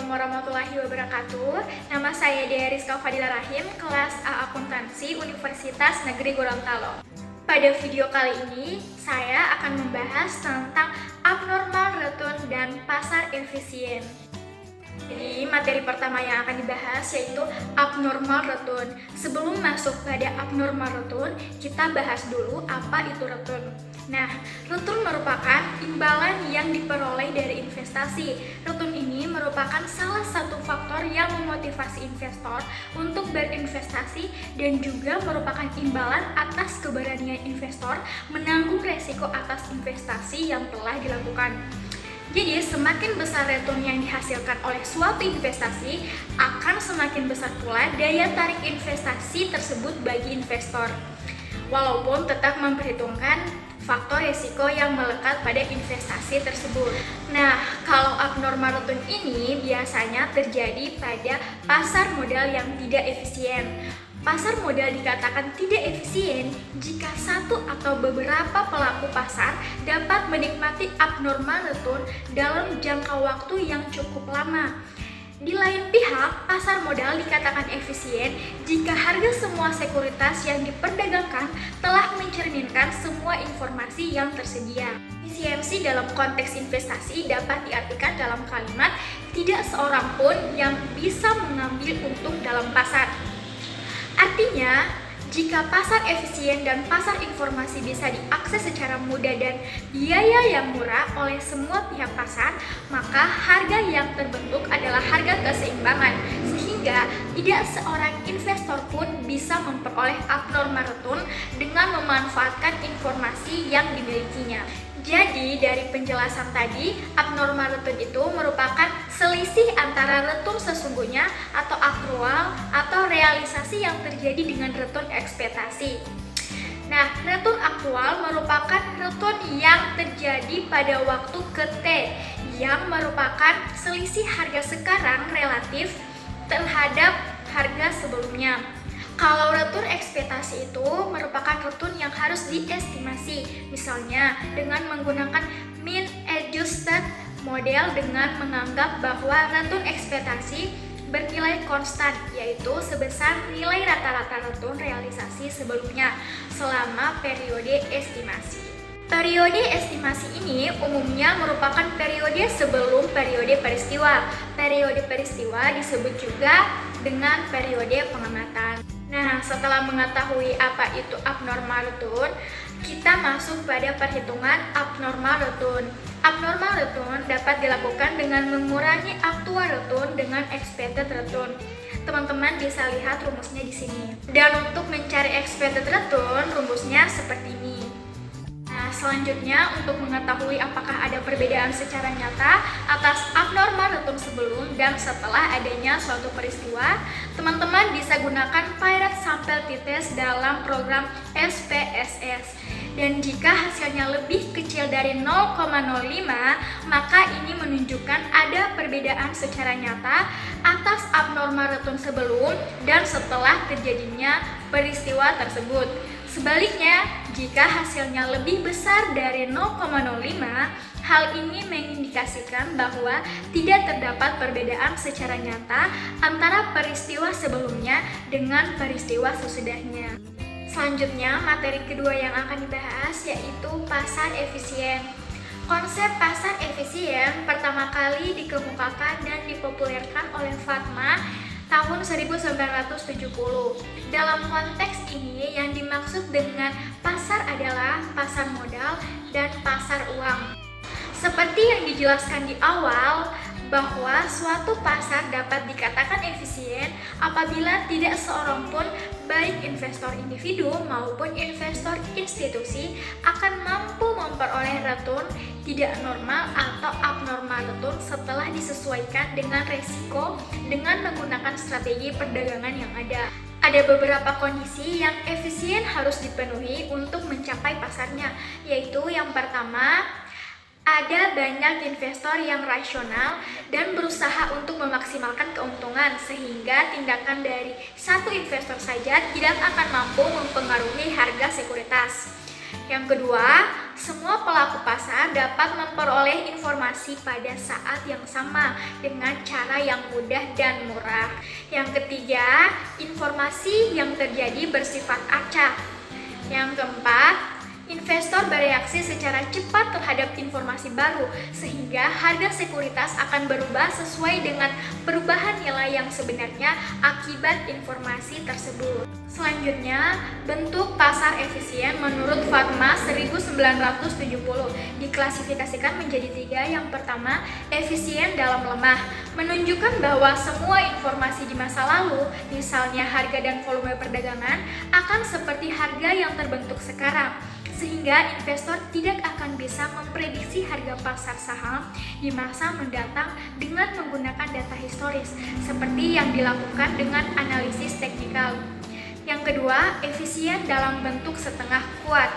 warahmatullahi wabarakatuh. Nama saya Dea Rizka Fadila Rahim, kelas A Akuntansi Universitas Negeri Gorontalo. Pada video kali ini, saya akan membahas tentang abnormal return dan pasar efisien. Jadi, materi pertama yang akan dibahas yaitu abnormal return. Sebelum masuk pada abnormal return, kita bahas dulu apa itu return. Nah, return merupakan imbalan yang diperoleh dari investasi. Return ini merupakan salah satu faktor yang memotivasi investor untuk berinvestasi dan juga merupakan imbalan atas keberanian investor menanggung resiko atas investasi yang telah dilakukan. Jadi, semakin besar return yang dihasilkan oleh suatu investasi, akan semakin besar pula daya tarik investasi tersebut bagi investor. Walaupun tetap memperhitungkan faktor risiko yang melekat pada investasi tersebut. Nah, kalau abnormal return ini biasanya terjadi pada pasar modal yang tidak efisien. Pasar modal dikatakan tidak efisien jika satu atau beberapa pelaku pasar dapat menikmati abnormal return dalam jangka waktu yang cukup lama. Di lain pihak, pasar modal dikatakan efisien jika harga semua sekuritas yang diperdagangkan telah mencerminkan semua informasi yang tersedia. Efisiensi dalam konteks investasi dapat diartikan dalam kalimat tidak seorang pun yang bisa mengambil untung dalam pasar. Artinya, jika pasar efisien dan pasar informasi bisa diakses secara mudah dan biaya yang murah oleh semua pihak pasar, maka harga yang terbentuk adalah harga keseimbangan, sehingga tidak seorang investor pun bisa memperoleh abnormal return dengan memanfaatkan informasi yang dimilikinya. Jadi, dari penjelasan tadi, abnormal return itu merupakan selisih antara return sesungguhnya atau akrual atau realisasi yang terjadi dengan return ekspektasi. Nah, return aktual merupakan return yang terjadi pada waktu ke T, yang merupakan selisih harga sekarang relatif terhadap harga sebelumnya. Kalau return ekspektasi itu merupakan return yang harus diestimasi, misalnya dengan menggunakan mean adjusted model dengan menganggap bahwa return ekspektasi bernilai konstan, yaitu sebesar nilai rata-rata return realisasi sebelumnya selama periode estimasi. Periode estimasi ini umumnya merupakan periode sebelum periode peristiwa. Periode peristiwa disebut juga dengan periode pengamatan. Nah, setelah mengetahui apa itu abnormal return, kita masuk pada perhitungan abnormal return. Abnormal return dapat dilakukan dengan mengurangi aktual return dengan expected return. Teman-teman bisa lihat rumusnya di sini. Dan untuk mencari expected return, rumusnya seperti ini. Nah, selanjutnya untuk mengetahui apakah ada perbedaan secara nyata atas abnormal return sebelum dan setelah adanya suatu peristiwa, teman-teman bisa gunakan Pirate Sample t-test dalam program SPSS. Dan jika hasilnya lebih kecil dari 0,05, maka ini menunjukkan ada perbedaan secara nyata atas abnormal return sebelum dan setelah terjadinya peristiwa tersebut. Sebaliknya, jika hasilnya lebih besar dari 0,05, hal ini mengindikasikan bahwa tidak terdapat perbedaan secara nyata antara peristiwa sebelumnya dengan peristiwa sesudahnya. Selanjutnya, materi kedua yang akan dibahas yaitu pasar efisien. Konsep pasar efisien pertama kali dikemukakan dan dipopulerkan oleh Fatma tahun 1970. Dalam konteks ini yang dimaksud dengan pasar adalah pasar modal dan pasar uang. Seperti yang dijelaskan di awal, bahwa suatu pasar dapat dikatakan efisien apabila tidak seorang pun, baik investor individu maupun investor institusi, akan mampu memperoleh return tidak normal atau abnormal return setelah disesuaikan dengan resiko dengan menggunakan strategi perdagangan yang ada. Ada beberapa kondisi yang efisien harus dipenuhi untuk mencapai pasarnya, yaitu yang pertama, ada banyak investor yang rasional dan berusaha untuk memaksimalkan keuntungan sehingga tindakan dari satu investor saja tidak akan mampu mempengaruhi harga sekuritas. Yang kedua, semua pelaku pasar dapat memperoleh informasi pada saat yang sama dengan cara yang mudah dan murah. Yang ketiga, informasi yang terjadi bersifat acak. Yang keempat, investor bereaksi secara cepat terhadap informasi baru, sehingga harga sekuritas akan berubah sesuai dengan perubahan nilai yang sebenarnya akibat informasi tersebut. Selanjutnya, bentuk pasar efisien menurut Fatma 1970 diklasifikasikan menjadi 3. Yang pertama, efisien dalam lemah, menunjukkan bahwa semua informasi di masa lalu, misalnya harga dan volume perdagangan, akan seperti harga yang terbentuk sekarang, sehingga investor tidak akan bisa memprediksi harga pasar saham di masa mendatang dengan menggunakan data historis, seperti yang dilakukan dengan analisis teknikal. Yang kedua, efisien dalam bentuk setengah kuat,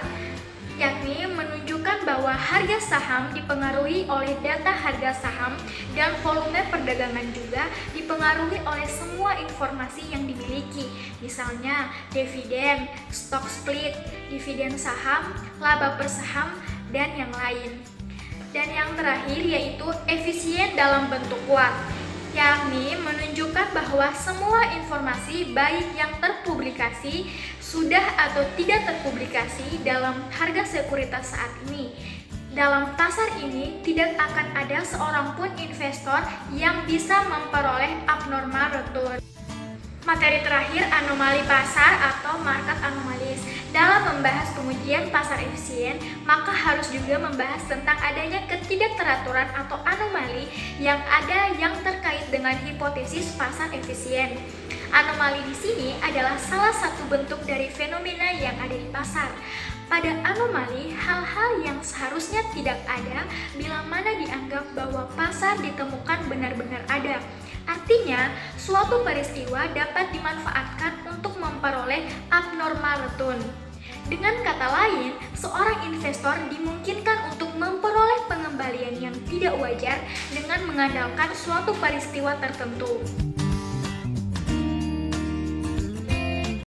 yakni menunjukkan bahwa harga saham dipengaruhi oleh data harga saham dan volume perdagangan juga dipengaruhi oleh semua informasi yang dimiliki, misalnya dividen, stock split, dividen saham, laba per saham, dan yang lain. Dan yang terakhir yaitu efisien dalam bentuk kuat, yakni menunjukkan bahwa semua informasi baik yang terpublikasi, sudah atau tidak terpublikasi dalam harga sekuritas saat ini. Dalam pasar ini tidak akan ada seorang pun investor yang bisa memperoleh abnormal return. Materi terakhir, anomali pasar atau market anomalies. Dalam membahas pengujian pasar efisien, maka harus juga membahas tentang adanya ketidakteraturan atau anomali yang ada yang terkait dengan hipotesis pasar efisien. Anomali di sini adalah salah satu bentuk dari fenomena yang ada di pasar. Pada anomali, hal-hal yang seharusnya tidak ada bila mana dianggap bahwa pasar ditemukan benar-benar ada. Artinya, suatu peristiwa dapat dimanfaatkan untuk memperoleh abnormal return. Dengan kata lain, seorang investor dimungkinkan untuk memperoleh pengembalian yang tidak wajar dengan mengandalkan suatu peristiwa tertentu.